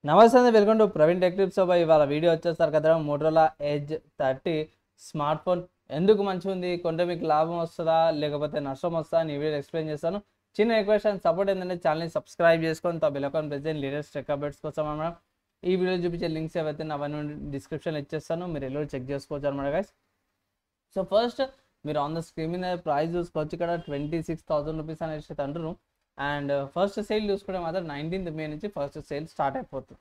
నమస్తే అండి, welcome to Praveen tech tips. ఇవాళ వీడియో వచ్చేస్తారు కదా, మోటోరోలా ఎడ్జ్ 30 స్మార్ట్ ఫోన్ ఎందుకు మంచిగా ఉంది, కొంటే మీకు లాభం వస్తుందా లేకపోతే నష్టం వస్తుందా అని ఈ వీడియో ఎక్స్ప్లెయిన్ చేస్తాను. చిన్న రిక్వెస్ట్ అండ్ సపోర్ట్ ఏంటంటే ఛానల్ని సబ్స్క్రైబ్ చేసుకొని బెల్ ఐకాన్ ప్రెస్ చేయండి. లేటెస్ట్ టెక్ అప్డేట్స్ కోసం అన్నమాట. ఈ వీడియో చూపించే లింక్స్ ఏవైతే అవన్నీ డిస్క్రిప్షన్లో ఇచ్చేస్తాను, మీరు ఎల్లో చెక్ చేసుకోవచ్చు అనమాట గైస్. సో ఫస్ట్ మీరు ఆన్ ద స్క్రీన్ మీద ప్రైస్ చూసుకోవచ్చు. ఇక్కడ 26,000 రూపీస్ అనేసి అంటారు. అండ్ ఫస్ట్ సేల్ చూసుకుంటే మాత్రం 19th మే నుంచి ఫస్ట్ సేల్ స్టార్ట్ అయిపోతుంది.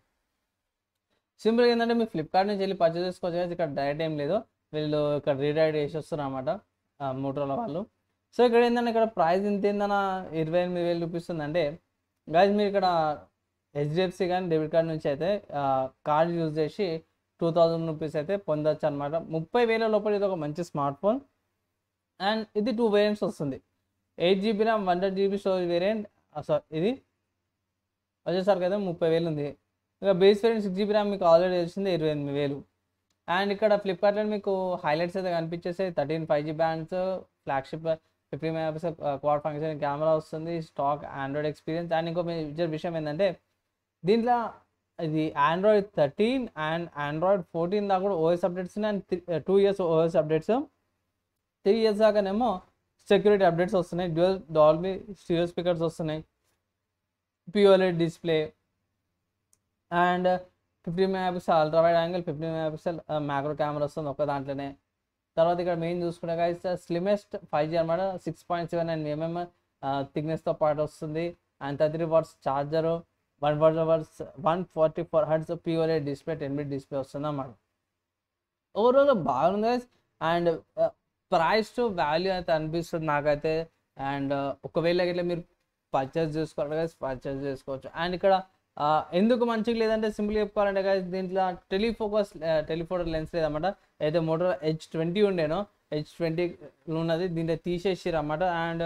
సింపుల్గా ఏంటంటే మీరు ఫ్లిప్కార్ట్ నుంచి వెళ్ళి పర్చేస్ చేసుకోవచ్చు కదా, ఇక్కడ డైరెక్ట్ ఏం లేదు, వీళ్ళు ఇక్కడ రీడైడ్ చేసి వస్తారు అనమాట మోటోరోలా వాళ్ళు. సో ఇక్కడ ఏంటంటే ఇక్కడ ప్రైస్ ఇంత ఏందన్నా 28,000 చూపిస్తుంది. అంటే గైస్ మీరు ఇక్కడ హెచ్డిఎఫ్సి కానీ డెబిట్ కార్డ్ నుంచి అయితే కార్డ్ యూజ్ చేసి 2,000 రూపీస్ అయితే పొందొచ్చు అనమాట. 30,000 లోపల ఇది ఒక మంచి స్మార్ట్ ఫోన్. అండ్ ఇది 2 వేరియంట్స్ వస్తుంది. 8GB RAM 128GB storage variant. ఇది వచ్చేసరికి అయితే 30,000 ఉంది. ఇక బేస్ వేరియంట్ 6GB ర్యామ్ మీకు ఆల్రెడీ వచ్చింది 28,000. అండ్ ఇక్కడ ఫ్లిప్కార్ట్లో మీకు హైలైట్స్ అయితే కనిపించేసి 13 5G bands, flagship 50 megapixel quad function camera వస్తుంది, స్టాక్ ఆండ్రాయిడ్ ఎక్స్పీరియన్స్. అండ్ ఇంకో మేజర్ విషయం ఏంటంటే దీంట్లో ఇది ఆండ్రాయిడ్ 13 అండ్ ఆండ్రాయిడ్ 14 దాకా కూడా ఓఎస్ అప్డేట్స్ ఉన్నాయి. And 2 years OS updates, 3 years దాకానేమో సెక్యూరిటీ అప్డేట్స్ వస్తున్నాయి. డ్యూయల్ డాల్బీ స్టీరియో స్పీకర్స్ వస్తున్నాయి, POLED display, and 50 megapixel ultra wide angle, 50 megapixel macro camera వస్తుంది ఒక దాంట్లోనే. తర్వాత ఇక్కడ మెయిన్ చూసుకుంటే గైస్ స్లిమెస్ట్ 5G అనమాట, 6.79 mm థిక్నెస్తో పాటు వస్తుంది. And 33 watts charger, 144 Hz pOLED display, 10-bit display వస్తుంది అన్నమాట. ఓవరాల్ బాగుంది guys. And price to value అయితే అనిపిస్తుంది నాకైతే. అండ్ ఒకవేళ ఇట్లా మీరు పర్చేస్ చేసుకోవాలి గైస్, పర్చేస్ చేసుకోవచ్చు. అండ్ ఇక్కడ ఎందుకు మంచిగా లేదంటే సింపుల్ చెప్పుకోవాలంటే గైస్ దీంట్లో టెలిఫోటో లెన్స్ లేదన్నమాట. అయితే మోటోరోలా ఎడ్జ్ 20 ఉండేనో, ఎడ్జ్ 20 ఉన్నది దీంట్లో తీసేసారు అన్నమాట. అండ్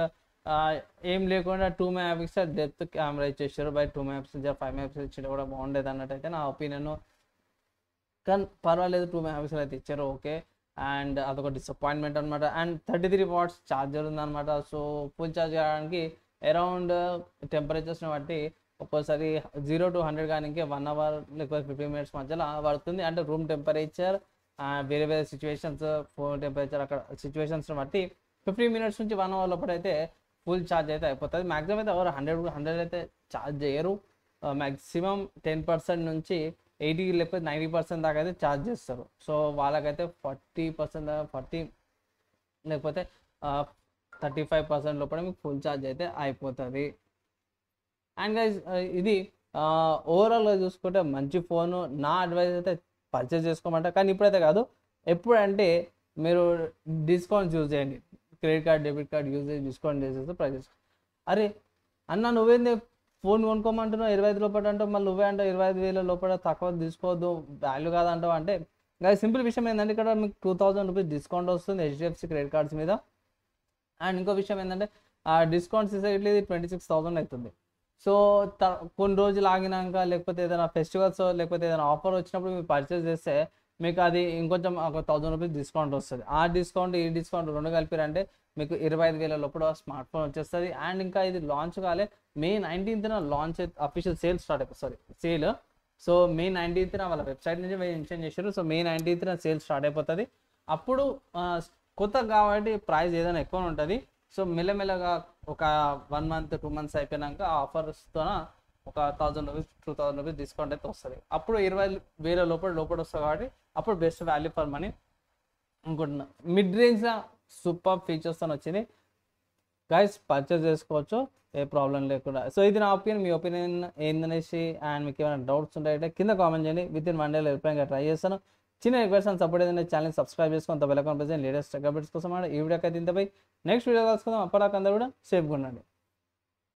ఏం లేకుండా 2 మెగాపిక్సెల్ డెప్త్ కెమెరా ఇచ్చేసారు. బై 2 మెగాపిక్సెల్ 5 మెగాపిక్సెల్ ఇచ్చేది కూడా బాగుండేది అన్నట్టు అయితే నా ఒపీనియన్. కానీ పర్వాలేదు, 2 మెగాపిక్సెల్ అయితే ఇచ్చారు, ఓకే. అండ్ అదొక డిసప్పాయింట్మెంట్ అనమాట. అండ్ 33 watts ఛార్జర్ ఉందన్నమాట. సో ఫుల్ ఛార్జ్ చేయడానికి అరౌండ్ టెంపరేచర్స్ని బట్టి ఒక్కోసారి 0 to 100 కానీ 1 hour లేకపోతే 15 minutes మధ్యలో పడుతుంది. అంటే రూమ్ టెంపరేచర్, వేరే వేరే సిచ్యువేషన్స్, ఫోన్ టెంపరేచర్ అక్కడ సిచ్యువేషన్స్ని బట్టి 15 minutes నుంచి 1 hour లోపల అయితే ఫుల్ ఛార్జ్ అయితే అయిపోతుంది. మ్యాక్సిమం అయితే ఎవరు 100 అయితే ఛార్జ్ చేయరు. మ్యాక్సిమం 10% నుంచి 80 లేకపోతే 90% దాకా అయితే ఛార్జ్ చేస్తారు. సో వాళ్ళకైతే 40% 40 లేకపోతే 35% లోపల మీకు ఫుల్ ఛార్జ్ అయితే అయిపోతుంది. అండ్ గైస్ ఇది ఓవరాల్గా చూసుకుంటే మంచి ఫోను. నా అడ్వైస్ అయితే పర్చేస్ చేసుకోమంట, కానీ ఇప్పుడైతే కాదు, ఎప్పుడంటే మీరు డిస్కౌంట్స్ యూజ్ చేయండి. Credit card debit card use చేసి డిస్కౌంట్ చేసేస్తే ప్రైజెస్. అరే అన్న నువ్వేంది ఫోన్ కొనుక్కోమంటున్నావు 25 లోపల అంటావు, మళ్ళీ నువ్వే అంటావు 25,000 లోపల తక్కువ తీసుకోవద్దు, వాల్యూ కాదంటావు. అంటే ఇంకా సింపుల్ విషయం ఏంటంటే ఇక్కడ మీకు 2,000 రూపీస్ డిస్కౌంట్ వస్తుంది హెచ్డిఎఫ్సి క్రెడిట్ కార్డ్స్ మీద. అండ్ ఇంకో విషయం ఏంటంటే ఆ డిస్కౌంట్స్ ఇట్లా 26,000 అవుతుంది. సో కొన్ని రోజులు ఆగినాక లేకపోతే ఏదైనా ఫెస్టివల్స్ లేకపోతే ఏదైనా ఆఫర్ వచ్చినప్పుడు మీరు పర్చేస్ చేస్తే మీకు అది ఇంకొంచెం ఒక 1,000 రూపీస్ డిస్కౌంట్ వస్తుంది. ఆ డిస్కౌంట్ ఈ డిస్కౌంట్ రెండు కలిపిరంటే మీకు 25,000 లోపల స్మార్ట్ ఫోన్ వచ్చేస్తుంది. అండ్ ఇంకా ఇది లాంచ్ కాలే, May 19th launch official sale start అయిపోతుంది, సేల్. సో May 19th వాళ్ళ వెబ్సైట్ నుంచి మెన్షన్ చేశారు. So May 19th sale start అయిపోతుంది. అప్పుడు కొత్త కాబట్టి ప్రైస్ ఏదైనా ఎక్కువ ఉంటుంది. సో మెల్లమెల్లగా ఒక 1 month 2 months అయిపోయినాక ఆఫర్స్తో ఒక 1,000 రూపీస్ 2,000 రూపీస్ డిస్కౌంట్ అయితే వస్తుంది. అప్పుడు 20,000 లోపల వస్తుంది కాబట్టి అప్పుడు బెస్ట్ వాల్యూ ఫర్ మనీ అనుకుంటున్నా. మిడ్ రేంజ్లో సూపర్ ఫీచర్స్తో వచ్చింది గైస్, పర్చేస్ చేసుకోవచ్చు ఏ ప్రాబ్లం లేకుండా. సో ఇది నా ఒపీనియన్, మీ ఒపీనియన్ ఏందనేసి. అండ్ మీకు ఏమైనా డౌట్స్ ఉంటాయంటే కింద కామెంట్ చేయండి. వితిన్ 1 day ఎప్పుడైనా ట్రై చేస్తాను. చిన్న రిక్వెస్ట్ అండ్ సపోర్ట్ ఏదైనా ఛానల్ సబ్స్క్రైబ్ చేసుకొని బెల్ ఐకాన్ ప్రెస్ చేయండి. లేటెస్ట్ అప్డేట్స్ కోసం వీడియోకి అయితే ఇంతపై నెక్స్ట్ వీడియో కలుసుకుందాం. అప్పటిదాకా అందరూ కూడా సేఫ్గా ఉండండి.